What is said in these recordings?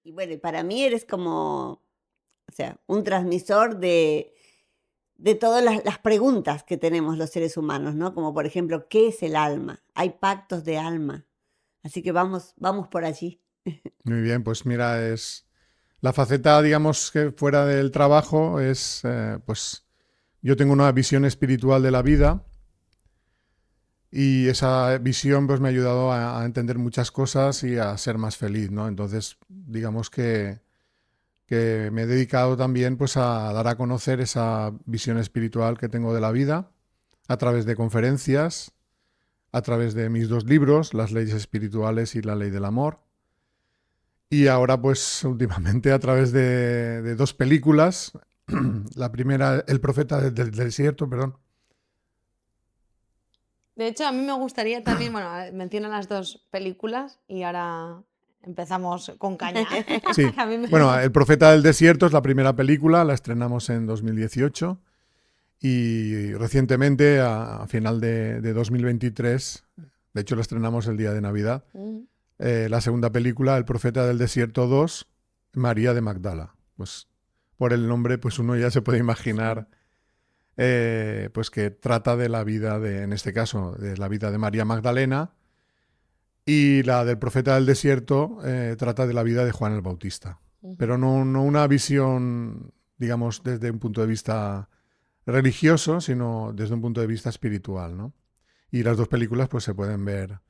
Y bueno, y para mí eres como, o sea, un transmisor de todas las preguntas que tenemos los seres humanos, ¿no? Como por ejemplo, ¿qué es el alma? Hay pactos de alma. Así que vamos por allí. Muy bien, pues mira, es la faceta, digamos, que fuera del trabajo es, pues, yo tengo una visión espiritual de la vida y esa visión, pues, me ha ayudado a entender muchas cosas y a ser más feliz, ¿no? Entonces, digamos que me he dedicado también, pues, a dar a conocer esa visión espiritual que tengo de la vida a través de conferencias, a través de mis dos libros, Las leyes espirituales y La ley del amor. Y ahora, pues, últimamente a través de dos películas. La primera, El profeta del desierto, perdón. De hecho, a mí me gustaría también, bueno, menciona las dos películas y ahora empezamos con caña. Sí. A mí Bueno, me- El profeta del desierto es la primera película, la estrenamos en 2018 y recientemente, a final de 2023, de hecho la estrenamos el día de Navidad, Mm. la segunda película, El profeta del desierto 2, María de Magdala. Pues por el nombre, pues uno ya se puede imaginar pues que trata de la vida de, en este caso, de la vida de María Magdalena, y la del profeta del desierto trata de la vida de Juan el Bautista. Ujú. Pero no una visión, digamos, desde un punto de vista religioso, sino desde un punto de vista espiritual, ¿no? Y las dos películas pues se pueden ver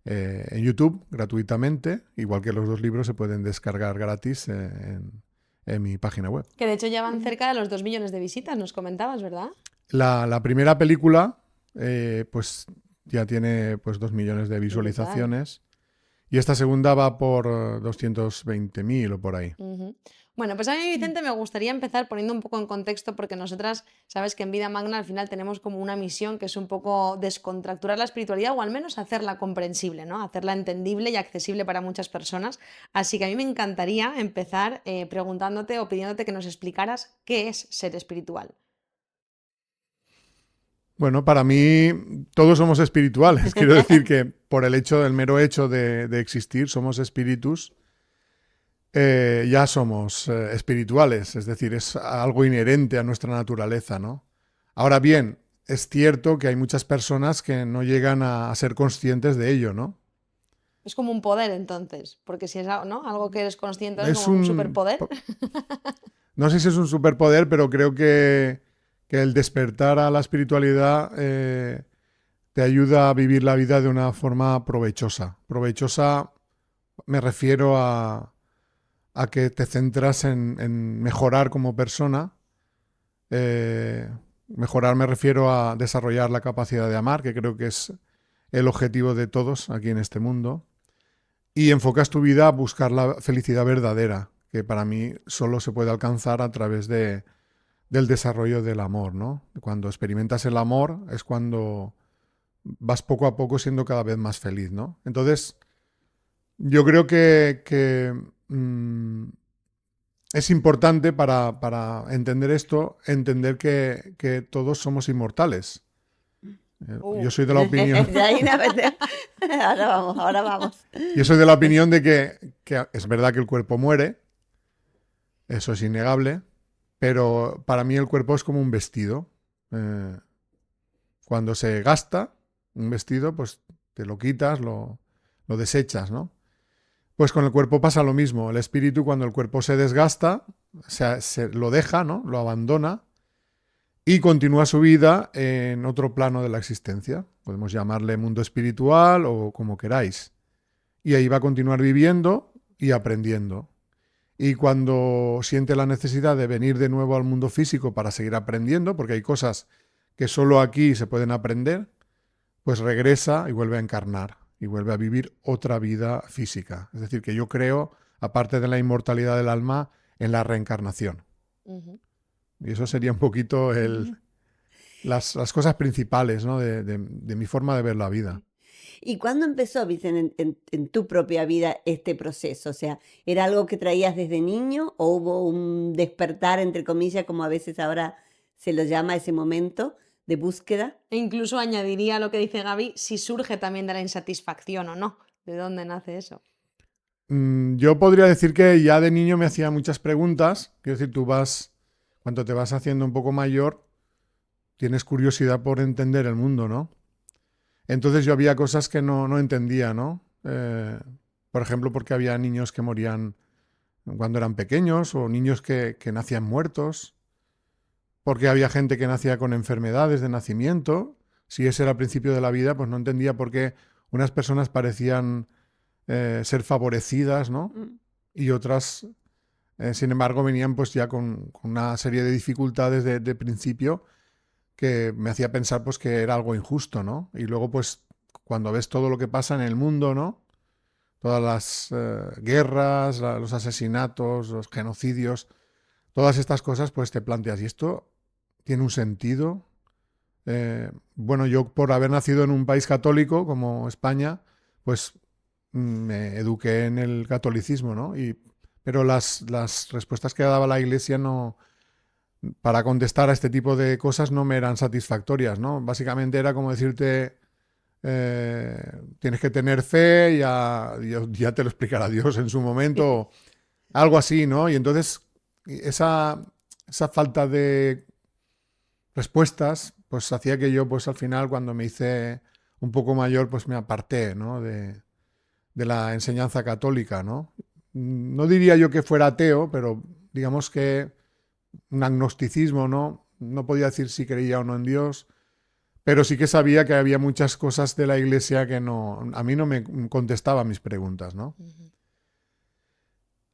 en YouTube gratuitamente, igual que los dos libros se pueden descargar gratis en mi página web. Que de hecho ya van cerca de los 2 millones de visitas, nos comentabas, ¿verdad? La primera película pues ya tiene pues 2 millones de Brutal. visualizaciones y esta segunda va por 220.000 o por ahí. Ujú. Bueno, pues a mí, Vicente, me gustaría empezar poniendo un poco en contexto, porque nosotras, sabes que en Vida Magna al final tenemos como una misión que es un poco descontracturar la espiritualidad o al menos hacerla comprensible, ¿no? Hacerla entendible y accesible para muchas personas. Así que a mí me encantaría empezar preguntándote o pidiéndote que nos explicaras qué es ser espiritual. Bueno, para mí todos somos espirituales. Quiero decir que por el hecho, el mero hecho de existir, somos espíritus, ya somos espirituales. Es decir, es algo inherente a nuestra naturaleza, ¿no? Ahora bien, es cierto que hay muchas personas que no llegan a ser conscientes de ello, ¿no? Es como un poder entonces, porque si es ¿no? algo que eres consciente es Es como un un... superpoder. No sé si es un superpoder, pero creo que el despertar a la espiritualidad te ayuda a vivir la vida de una forma provechosa. Provechosa me refiero a que te centras en mejorar como persona. Eh, Mejorar me refiero a desarrollar la capacidad de amar, que creo que es el objetivo de todos aquí en este mundo. Y enfocas tu vida a buscar la felicidad verdadera, que para mí solo se puede alcanzar a través del desarrollo del amor, ¿no? Cuando experimentas el amor es cuando vas poco a poco siendo cada vez más feliz, ¿no? Entonces, yo creo que es importante para entender esto, entender que todos somos inmortales. Uh, Yo soy de la opinión, De ahí ahora vamos, ahora vamos. yo soy de la opinión de que es verdad que el cuerpo muere, eso es innegable, pero para mí el cuerpo es como un vestido. Eh, Cuando se gasta un vestido, pues te lo quitas, lo desechas, ¿no? Pues con el cuerpo pasa lo mismo. El espíritu, cuando el cuerpo se desgasta, se lo deja, ¿no? Lo abandona y continúa su vida en otro plano de la existencia. Podemos llamarle mundo espiritual o como queráis. Y ahí va a continuar viviendo y aprendiendo. Y cuando siente la necesidad de venir de nuevo al mundo físico para seguir aprendiendo, porque hay cosas que solo aquí se pueden aprender, pues regresa y vuelve a encarnar y vuelve a vivir otra vida física. Es decir, que yo creo, aparte de la inmortalidad del alma, en la reencarnación. ujú. Y eso sería un poquito las cosas principales, ¿no? De mi forma de ver la vida. ¿Y cuándo empezó, Vicente, en tu propia vida este proceso? O sea, ¿era algo que traías desde niño o hubo un despertar, entre comillas, como a veces ahora se lo llama ese momento de búsqueda? E incluso añadiría lo que dice Gaby, si surge también de la insatisfacción o no. ¿De dónde nace eso? Yo podría decir que ya de niño me hacía muchas preguntas. Quiero decir, cuando te vas haciendo un poco mayor, tienes curiosidad por entender el mundo, ¿no? Entonces yo había cosas que no entendía, ¿no? Por ejemplo, porque había niños que morían cuando eran pequeños o niños que nacían muertos, porque había gente que nacía con enfermedades de nacimiento. Si ese era el principio de la vida, pues no entendía por qué unas personas parecían ser favorecidas, ¿no? Y otras, sin embargo, venían pues ya con una serie de dificultades de principio que me hacía pensar pues que era algo injusto, ¿no? Y luego pues cuando ves todo lo que pasa en el mundo, ¿no? Todas las guerras, los asesinatos, los genocidios, todas estas cosas, pues te planteas, ¿y esto tiene un sentido? Bueno, yo por haber nacido en un país católico como España, pues me eduqué en el catolicismo, ¿no? Pero las respuestas que daba la Iglesia no, para contestar a este tipo de cosas no me eran satisfactorias, ¿no? Básicamente era como decirte, tienes que tener fe, ya te lo explicará Dios en su momento, algo así, ¿no? Y entonces esa falta de respuestas, pues hacía que yo, pues al final, cuando me hice un poco mayor, pues me aparté, ¿no? De la enseñanza católica, ¿no? No diría yo que fuera ateo, pero digamos que un agnosticismo, ¿no? No podía decir si creía o no en Dios, pero sí que sabía que había muchas cosas de la Iglesia que a mí no me contestaban mis preguntas, ¿no?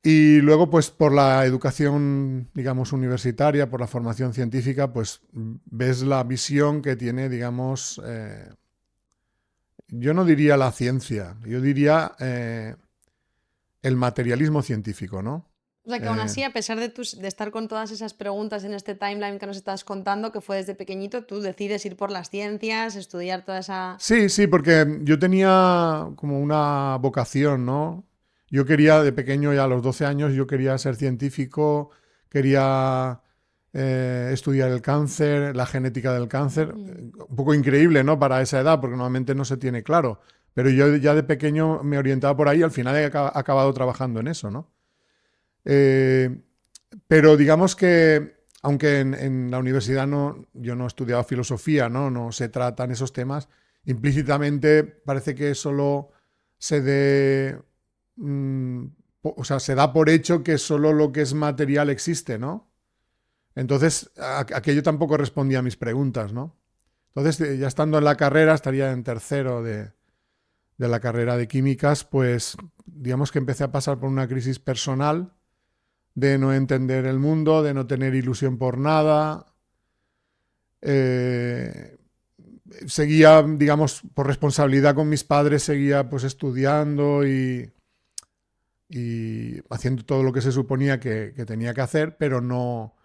Y luego, pues por la educación, digamos, universitaria, por la formación científica, pues ves la visión que tiene, digamos, yo no diría la ciencia, yo diría el materialismo científico, ¿no? O sea, que aún así, a pesar de estar con todas esas preguntas en este timeline que nos estás contando, que fue desde pequeñito, tú decides ir por las ciencias, estudiar toda esa... Sí, porque yo tenía como una vocación, ¿no? Yo quería, de pequeño, ya a los 12 años, yo quería ser científico, quería estudiar el cáncer, la genética del cáncer. Un poco increíble, ¿no? Para esa edad, porque normalmente no se tiene claro. Pero yo ya de pequeño me orientaba por ahí y al final he acabado trabajando en eso, ¿no? Eh, pero digamos que, aunque en la universidad yo no he estudiado filosofía, ¿no? No se tratan esos temas, implícitamente parece que solo se dé, o sea, se da por hecho que solo lo que es material existe, ¿no? Entonces, aquello tampoco respondía a mis preguntas, ¿no? Entonces, ya estando en la carrera, estaría en tercero de la carrera de químicas, pues digamos que empecé a pasar por una crisis personal de no entender el mundo, de no tener ilusión por nada. Seguía, digamos, por responsabilidad con mis padres, seguía pues estudiando y haciendo todo lo que se suponía que tenía que hacer, pero no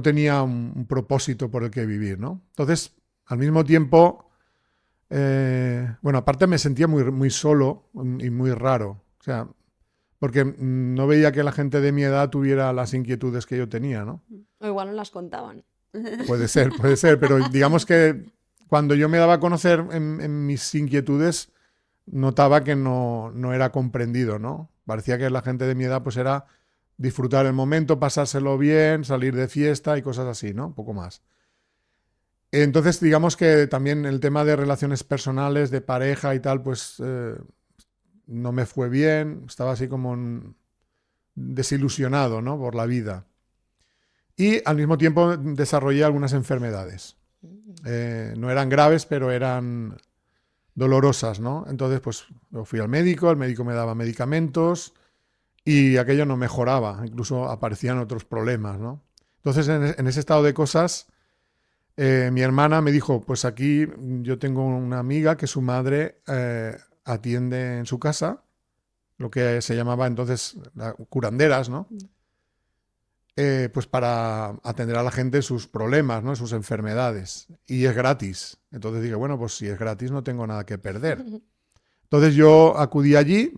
tenía un propósito por el que vivir, ¿no? Entonces, al mismo tiempo, bueno, aparte me sentía muy solo y muy raro. O sea, porque no veía que la gente de mi edad tuviera las inquietudes que yo tenía, ¿no? O igual no las contaban. Puede ser, pero digamos que cuando yo me daba a conocer en mis inquietudes, notaba que no era comprendido, ¿no? Parecía que la gente de mi edad pues era disfrutar el momento, pasárselo bien, salir de fiesta y cosas así, ¿no? Un poco más. Entonces, digamos que también el tema de relaciones personales, de pareja y tal, pues no me fue bien, estaba así como desilusionado, ¿no? Por la vida. Y al mismo tiempo desarrollé algunas enfermedades. No eran graves, pero eran dolorosas, ¿no? Entonces, pues yo fui al médico, el médico me daba medicamentos y aquello no mejoraba, incluso aparecían otros problemas, ¿no? Entonces, en ese estado de cosas, mi hermana me dijo, pues aquí yo tengo una amiga que su madre atiende en su casa, lo que se llamaba entonces curanderas, ¿no? Pues para atender a la gente sus problemas, ¿no? Sus enfermedades. Y es gratis. Entonces dije, bueno, pues si es gratis no tengo nada que perder. Entonces yo acudí allí,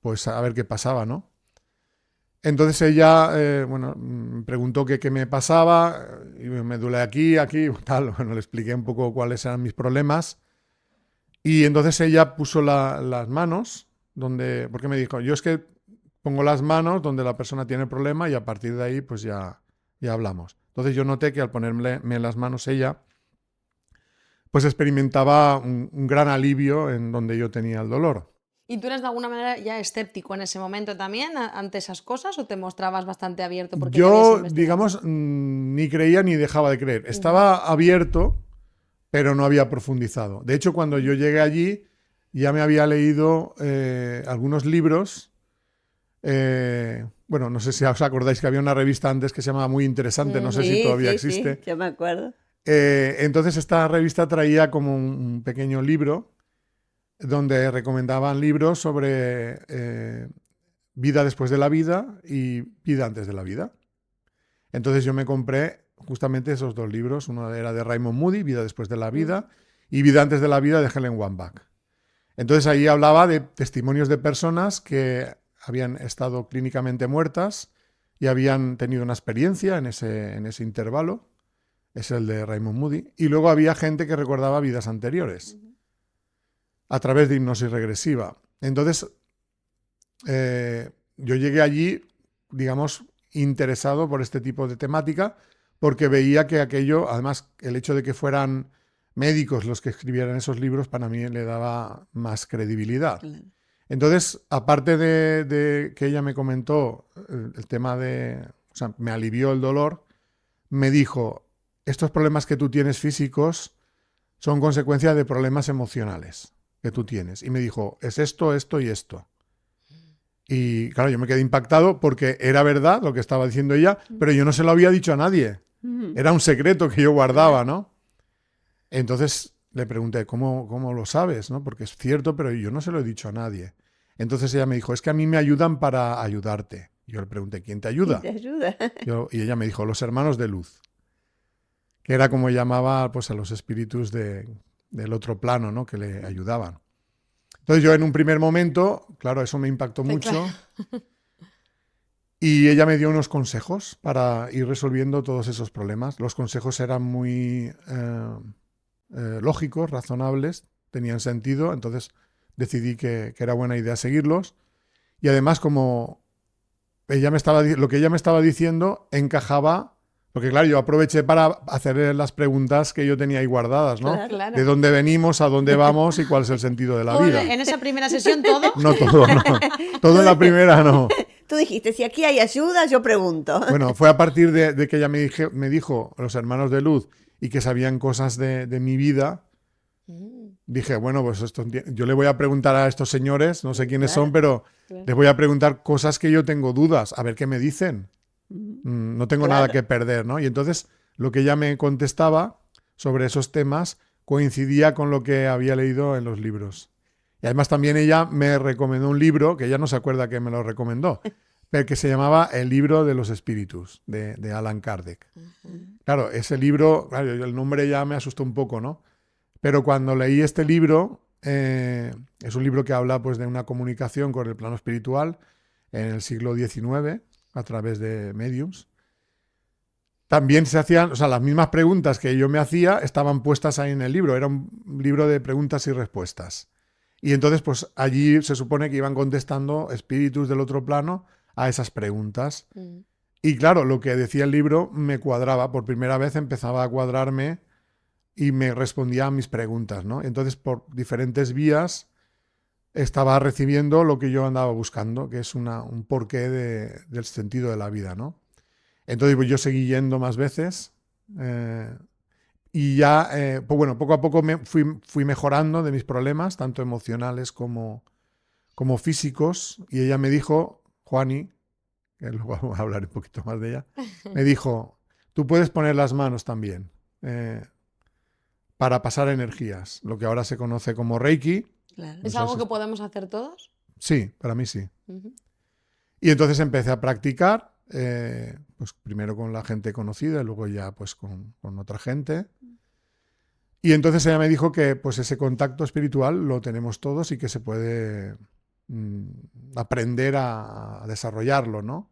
pues a ver qué pasaba, ¿no? Entonces ella, bueno, me preguntó qué me pasaba, y me duele aquí, tal. Bueno, le expliqué un poco cuáles eran mis problemas. Y entonces ella puso las manos porque me dijo, yo es que pongo las manos donde la persona tiene el problema y a partir de ahí pues ya hablamos. Entonces yo noté que al ponerme en las manos ella, pues experimentaba un gran alivio en donde yo tenía el dolor. ¿Y tú eres de alguna manera ya escéptico en ese momento también ante esas cosas o te mostrabas bastante abierto porque ya habías Yo, investigado? digamos, ni creía ni dejaba de creer. Estaba abierto, pero no había profundizado. De hecho, cuando yo llegué allí, ya me había leído algunos libros. Bueno, no sé si os acordáis que había una revista antes que se llamaba Muy Interesante, no sé si Sí, todavía sí, existe. sí, yo me acuerdo. Entonces esta revista traía como un pequeño libro donde recomendaban libros sobre vida después de la vida y vida antes de la vida. Entonces yo me compré justamente esos dos libros. Uno era de Raymond Moody, Vida después de la vida, y Vida antes de la vida de Helen Wambach. Entonces ahí hablaba de testimonios de personas que habían estado clínicamente muertas y habían tenido una experiencia en ese intervalo. Es el de Raymond Moody. Y luego había gente que recordaba vidas anteriores a través de hipnosis regresiva. Entonces, yo llegué allí, digamos, interesado por este tipo de temática, porque veía que aquello, además, el hecho de que fueran médicos los que escribieran esos libros, para mí le daba más credibilidad. Claro. Entonces, aparte de que ella me comentó el tema de, o sea, me alivió el dolor, me dijo, estos problemas que tú tienes físicos son consecuencia de problemas emocionales que tú tienes. Y me dijo, es esto, esto y esto. Y claro, yo me quedé impactado porque era verdad lo que estaba diciendo ella, pero yo no se lo había dicho a nadie. Era un secreto que yo guardaba, ¿no? Entonces le pregunté, ¿cómo lo sabes? ¿No? Porque es cierto, pero yo no se lo he dicho a nadie. Entonces ella me dijo, es que a mí me ayudan para ayudarte. Yo le pregunté, ¿quién te ayuda? ¿Quién te ayuda? Y ella me dijo, los hermanos de luz, que era como llamaba pues, a los espíritus del otro plano, ¿no? Que le ayudaban. Entonces yo en un primer momento, claro, eso me impactó mucho. Y ella me dio unos consejos para ir resolviendo todos esos problemas. Los consejos eran muy lógicos, razonables, tenían sentido, entonces decidí que era buena idea seguirlos. Y además, como lo que ella me estaba diciendo encajaba, porque claro, yo aproveché para hacer las preguntas que yo tenía ahí guardadas, ¿no? Claro. De dónde venimos, a dónde vamos y cuál es el sentido de la Todo vida. en esa primera sesión todo. No todo, no. Todo en la primera no. Tú dijiste, si aquí hay ayuda, yo pregunto. Bueno, fue a partir de que ella me dijo, los hermanos de luz, y que sabían cosas de mi vida, dije, bueno, pues yo le voy a preguntar a estos señores, no sé quiénes son, pero les voy a preguntar cosas que yo tengo dudas, a ver qué me dicen. No tengo nada que perder, ¿no? Y entonces lo que ella me contestaba sobre esos temas coincidía con lo que había leído en los libros. Y además también ella me recomendó un libro, que ella no se acuerda que me lo recomendó, pero que se llamaba El libro de los espíritus, de Allan Kardec. Claro, ese libro, claro, el nombre ya me asustó un poco, ¿no? Pero cuando leí este libro, es un libro que habla pues, de una comunicación con el plano espiritual en el siglo XIX, a través de mediums. También se hacían, o sea, las mismas preguntas que yo me hacía estaban puestas ahí en el libro. Era un libro de preguntas y respuestas. Y entonces, pues allí se supone que iban contestando espíritus del otro plano a esas preguntas. Y claro, lo que decía el libro me cuadraba. Por primera vez empezaba a cuadrarme y me respondía a mis preguntas, ¿no? Entonces, por diferentes vías estaba recibiendo lo que yo andaba buscando, que es un porqué del sentido de la vida, ¿no? Entonces, pues yo seguí yendo más veces y ya, pues bueno, poco a poco fui mejorando de mis problemas, tanto emocionales como físicos, y ella me dijo, Juani, que luego vamos a hablar un poquito más de ella, me dijo, tú puedes poner las manos también para pasar energías, lo que ahora se conoce como Reiki. Claro. ¿Es algo que podemos hacer todos? Sí, para mí sí. Y entonces empecé a practicar, pues primero con la gente conocida y luego ya pues con otra gente. Y entonces ella me dijo que pues ese contacto espiritual lo tenemos todos y que se puede aprender a desarrollarlo, ¿no?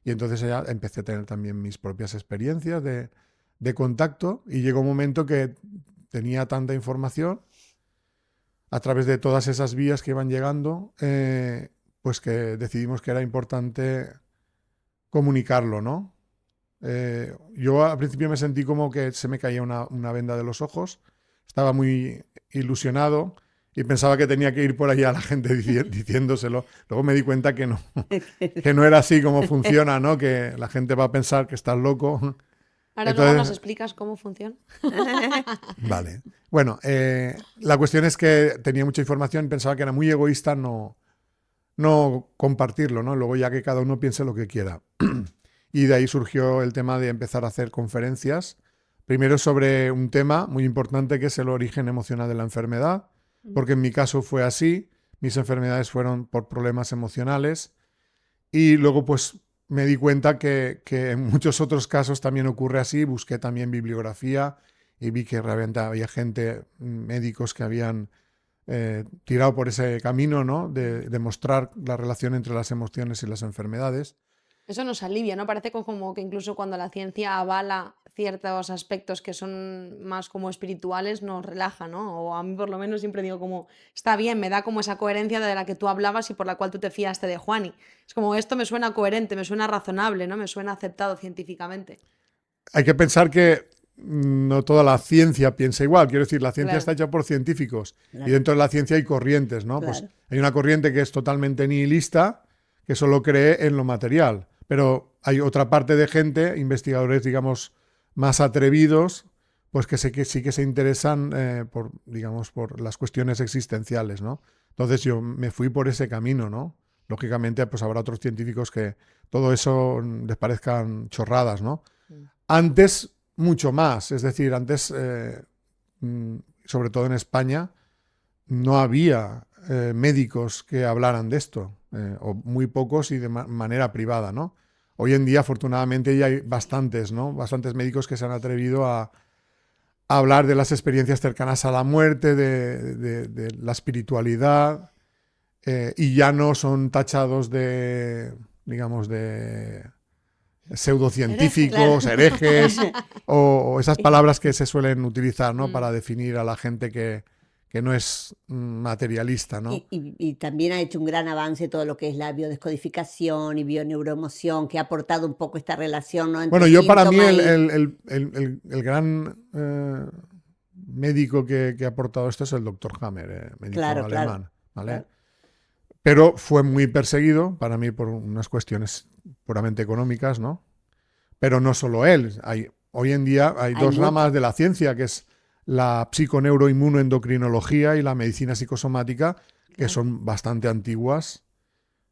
Y entonces ya empecé a tener también mis propias experiencias de contacto y llegó un momento que tenía tanta información. a través de todas esas vías que iban llegando, pues que decidimos que era importante comunicarlo, ¿no? Yo al principio me sentí como que se me caía una venda de los ojos, estaba muy ilusionado y pensaba que tenía que ir por ahí a la gente diciéndoselo. Luego me di cuenta que no era así como funciona, ¿no? Que la gente va a pensar que estás loco. Ahora Entonces, luego nos explicas cómo funciona. vale. Bueno, la cuestión es que tenía mucha información, pensaba que era muy egoísta no compartirlo, ¿no? Luego ya que cada uno piense lo que quiera. Y de ahí surgió el tema de empezar a hacer conferencias, primero sobre un tema muy importante que es el origen emocional de la enfermedad, porque en mi caso fue así, mis enfermedades fueron por problemas emocionales y luego pues me di cuenta que en muchos otros casos también ocurre así, busqué también bibliografía y vi que realmente había gente, médicos que habían tirado por ese camino, ¿no? De mostrar la relación entre las emociones y las enfermedades. Eso nos alivia, ¿no? Parece como que incluso cuando la ciencia avala ciertos aspectos que son más como espirituales, nos relaja, ¿no? O a mí por lo menos siempre digo como, está bien, me da como esa coherencia de la que tú hablabas y por la cual tú te fiaste de Juani. Es como, esto me suena coherente, me suena razonable, ¿no? Me suena aceptado científicamente. Hay que pensar que no toda la ciencia piensa igual. Quiero decir, la ciencia Claro. está hecha por científicos Claro. y dentro de la ciencia hay corrientes, ¿no? Pues Claro. hay una corriente que es totalmente nihilista, que solo cree en lo material. Pero hay otra parte de gente, investigadores, digamos, más atrevidos, pues que sí que se interesan por, digamos, por las cuestiones existenciales, ¿no? Entonces yo me fui por ese camino, ¿no? Lógicamente, pues habrá otros científicos que todo eso les parezcan chorradas, ¿no? Antes, mucho más. Es decir, antes, sobre todo en España, no había médicos que hablaran de esto, o muy pocos y de manera privada, ¿no? Hoy en día, afortunadamente, ya hay bastantes, ¿no? Bastantes médicos que se han atrevido a hablar de las experiencias cercanas a la muerte, de la espiritualidad, y ya no son tachados de, digamos, de pseudocientíficos, herejes, o esas palabras que se suelen utilizar, ¿no? Para definir a la gente que no es materialista, ¿no? Y también ha hecho un gran avance todo lo que es la biodescodificación y bioneuroemoción, que ha aportado un poco esta relación, ¿no? Entre Bueno, yo para mí síntoma el gran médico que ha aportado esto es el doctor Hammer, médico Claro, claro, alemán, ¿vale? claro. Pero fue muy perseguido para mí por unas cuestiones puramente económicas, ¿no? Pero no solo él. Hoy en día hay dos ramas de la ciencia, que es la psiconeuroinmunoendocrinología y la medicina psicosomática, que son bastante antiguas.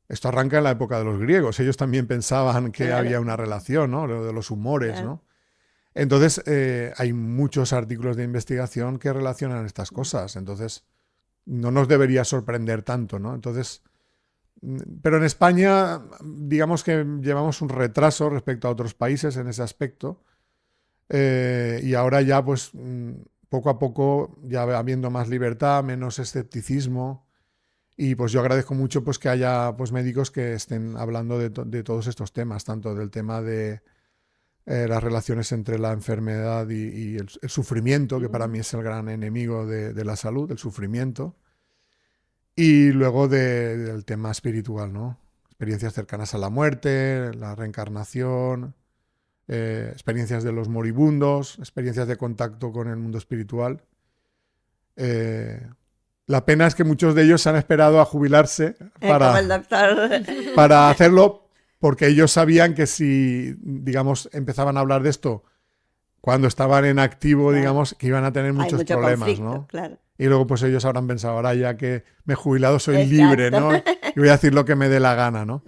Esto arranca en la época de los griegos. Ellos también pensaban que había una relación, ¿no? Lo de los humores, ¿no? Entonces, hay muchos artículos de investigación que relacionan estas cosas. Entonces, no nos debería sorprender tanto, ¿no? Entonces, pero en España, digamos que llevamos un retraso respecto a otros países en ese aspecto. Y ahora ya, pues, poco a poco, ya habiendo más libertad, menos escepticismo. Y pues yo agradezco mucho pues que haya pues médicos que estén hablando de todos estos temas, tanto del tema de las relaciones entre la enfermedad y el sufrimiento, que para mí es el gran enemigo de la salud, el sufrimiento, y luego del tema espiritual, ¿no? Experiencias cercanas a la muerte, la reencarnación, experiencias de los moribundos, experiencias de contacto con el mundo espiritual. La pena es que muchos de ellos se han esperado a jubilarse Como el doctor. para hacerlo, porque ellos sabían que si, digamos, empezaban a hablar de esto cuando estaban en activo, Claro. digamos, que iban a tener Hay muchos mucho problemas, conflicto, ¿no? claro. Y luego pues ellos habrán pensado, ahora ya que me he jubilado soy Exacto. libre, ¿no? Y voy a decir lo que me dé la gana, ¿no?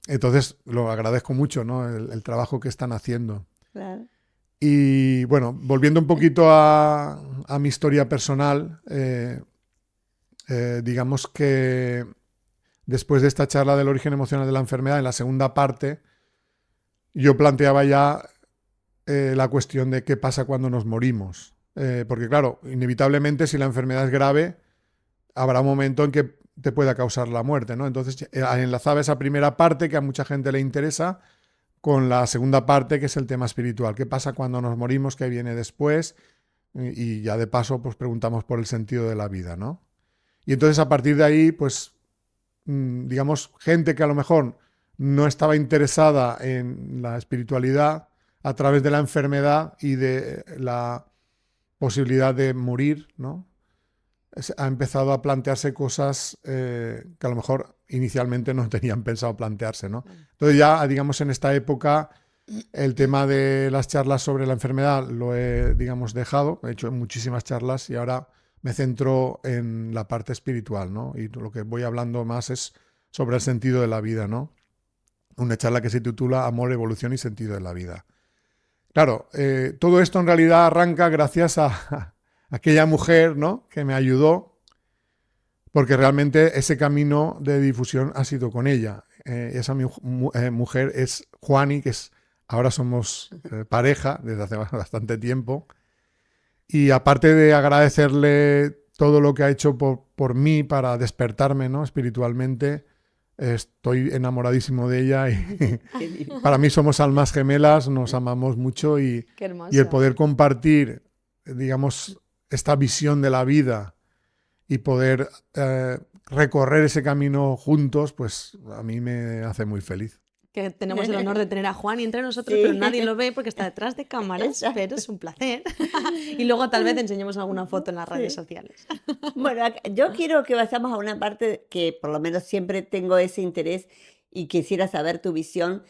Entonces lo agradezco mucho, ¿no? El trabajo que están haciendo. Claro. Y bueno, volviendo un poquito a mi historia personal, digamos que después de esta charla del origen emocional de la enfermedad, en la segunda parte, yo planteaba ya la cuestión de qué pasa cuando nos morimos. Porque claro, inevitablemente si la enfermedad es grave, habrá un momento en que te pueda causar la muerte, ¿no? Entonces enlazaba esa primera parte que a mucha gente le interesa con la segunda parte, que es el tema espiritual. ¿Qué pasa cuando nos morimos? ¿Qué viene después? y ya de paso pues preguntamos por el sentido de la vida, ¿no? Y entonces a partir de ahí, pues, digamos, gente que a lo mejor no estaba interesada en la espiritualidad, a través de la enfermedad y de la posibilidad de morir, ¿no? Ha empezado a plantearse cosas que a lo mejor inicialmente no tenían pensado plantearse, ¿no? Entonces ya, digamos, en esta época el tema de las charlas sobre la enfermedad lo he, digamos, dejado. He hecho muchísimas charlas y ahora me centro en la parte espiritual, ¿no? Y lo que voy hablando más es sobre el sentido de la vida, ¿no? Una charla que se titula Amor, Evolución y Sentido de la Vida. Claro, todo esto en realidad arranca gracias a aquella mujer, ¿no?, que me ayudó, porque realmente ese camino de difusión ha sido con ella. Esa mujer es Juani, que ahora somos pareja desde hace bastante tiempo. Y aparte de agradecerle todo lo que ha hecho por mí para despertarme, ¿no?, espiritualmente, estoy enamoradísimo de ella y para mí somos almas gemelas, nos amamos mucho y el poder compartir, digamos, esta visión de la vida y poder recorrer ese camino juntos, pues a mí me hace muy feliz. Que tenemos el honor de tener a Juan y entre nosotros, sí, pero nadie lo ve porque está detrás de cámaras, pero es un placer. Y luego tal vez enseñemos alguna foto en las redes sociales. Bueno, yo quiero que vayamos a una parte que por lo menos siempre tengo ese interés y quisiera saber tu visión.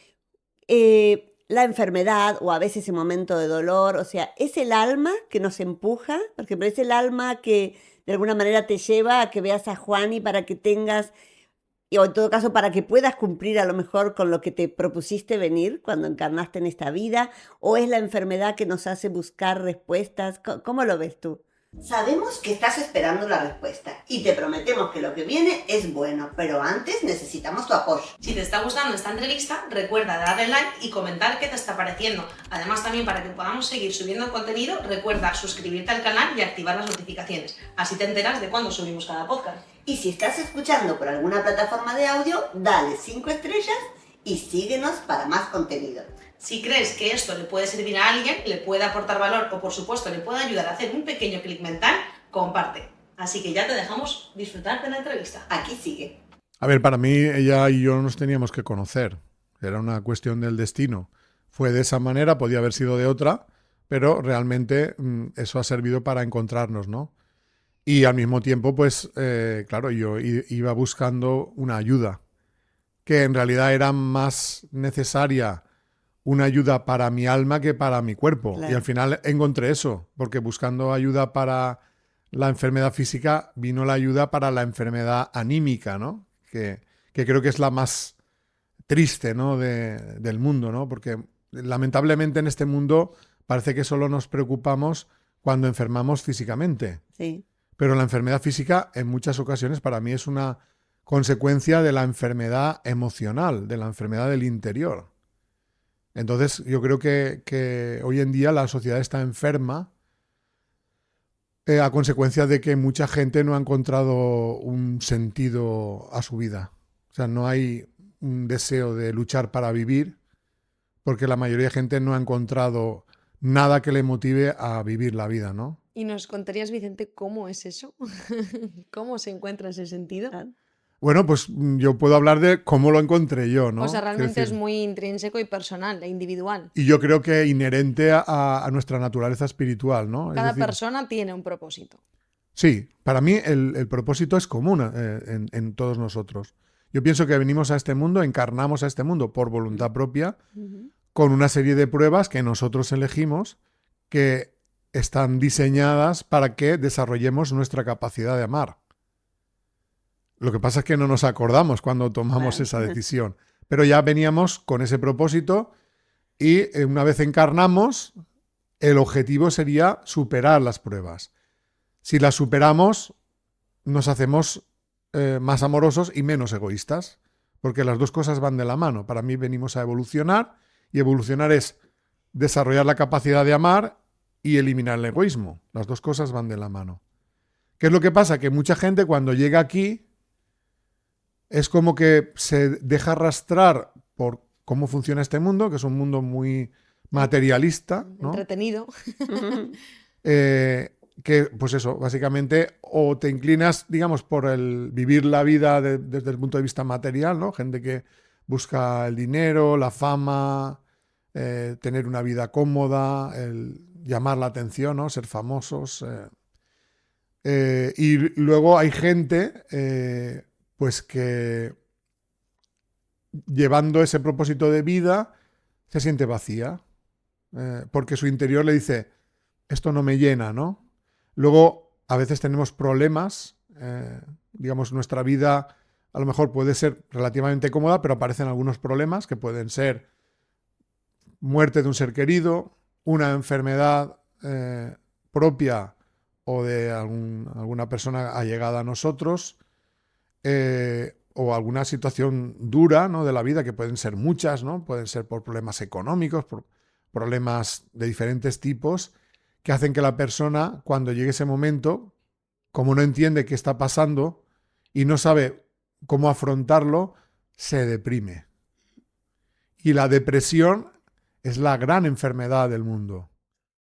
La enfermedad o a veces ese momento de dolor, o sea, ¿es el alma que nos empuja? Por ejemplo, ¿es el alma que de alguna manera te lleva a que veas a Juani para que tengas, o en todo caso para que puedas cumplir a lo mejor con lo que te propusiste venir cuando encarnaste en esta vida? ¿O es la enfermedad que nos hace buscar respuestas? ¿Cómo lo ves tú? Sabemos que estás esperando la respuesta y te prometemos que lo que viene es bueno, pero antes necesitamos tu apoyo. Si te está gustando esta entrevista, recuerda darle like y comentar qué te está pareciendo. Además, también para que podamos seguir subiendo contenido, recuerda suscribirte al canal y activar las notificaciones. Así te enteras de cuando subimos cada podcast. Y si estás escuchando por alguna plataforma de audio, dale 5 estrellas y síguenos para más contenido. Si crees que esto le puede servir a alguien, le puede aportar valor o por supuesto le puede ayudar a hacer un pequeño clic mental, comparte. Así que ya te dejamos disfrutar de la entrevista. Aquí sigue. A ver, para mí ella y yo nos teníamos que conocer. Era una cuestión del destino. Fue de esa manera, podía haber sido de otra, pero realmente eso ha servido para encontrarnos, ¿no? Y al mismo tiempo, pues, claro, yo iba buscando una ayuda, que en realidad era más necesaria una ayuda para mi alma que para mi cuerpo. Claro. Y al final encontré eso, porque buscando ayuda para la enfermedad física, vino la ayuda para la enfermedad anímica, ¿no? Que creo que es la más triste, ¿no?, del mundo, ¿no? Porque lamentablemente en este mundo parece que solo nos preocupamos cuando enfermamos físicamente. Sí. Pero la enfermedad física en muchas ocasiones para mí es una consecuencia de la enfermedad emocional, de la enfermedad del interior. Entonces yo creo que hoy en día la sociedad está enferma a consecuencia de que mucha gente no ha encontrado un sentido a su vida. O sea, no hay un deseo de luchar para vivir porque la mayoría de gente no ha encontrado nada que le motive a vivir la vida, ¿no? ¿Y nos contarías, Vicente, cómo es eso? ¿Cómo se encuentra ese sentido? Bueno, pues yo puedo hablar de cómo lo encontré yo, ¿no? O sea, realmente es muy intrínseco y personal e individual. Y yo creo que inherente a nuestra naturaleza espiritual, ¿no? Cada persona tiene un propósito. Sí, para mí el propósito es común en todos nosotros. Yo pienso que venimos a este mundo, encarnamos a este mundo por voluntad propia, con una serie de pruebas que nosotros elegimos, que están diseñadas para que desarrollemos nuestra capacidad de amar. Lo que pasa es que no nos acordamos cuando tomamos esa decisión. Pero ya veníamos con ese propósito y una vez encarnamos, el objetivo sería superar las pruebas. Si las superamos, nos hacemos más amorosos y menos egoístas, porque las dos cosas van de la mano. Para mí venimos a evolucionar y evolucionar es desarrollar la capacidad de amar y eliminar el egoísmo. Las dos cosas van de la mano. ¿Qué es lo que pasa? Que mucha gente cuando llega aquí es como que se deja arrastrar por cómo funciona este mundo, que es un mundo muy materialista, ¿no? Entretenido. Que, pues eso, básicamente, o te inclinas, digamos, por el vivir la vida desde el punto de vista material, ¿no? Gente que busca el dinero, la fama, tener una vida cómoda, el llamar la atención, ¿no? Ser famosos. Y luego hay gente, pues que llevando ese propósito de vida se siente vacía, porque su interior le dice, esto no me llena, ¿no? Luego, a veces tenemos problemas, digamos, nuestra vida a lo mejor puede ser relativamente cómoda, pero aparecen algunos problemas que pueden ser muerte de un ser querido, una enfermedad propia o de alguna persona allegada a nosotros, o alguna situación dura, ¿no? De la vida, que pueden ser muchas, ¿no? Pueden ser por problemas económicos, por problemas de diferentes tipos, que hacen que la persona, cuando llegue ese momento, como no entiende qué está pasando y no sabe cómo afrontarlo, se deprime. Y la depresión es la gran enfermedad del mundo.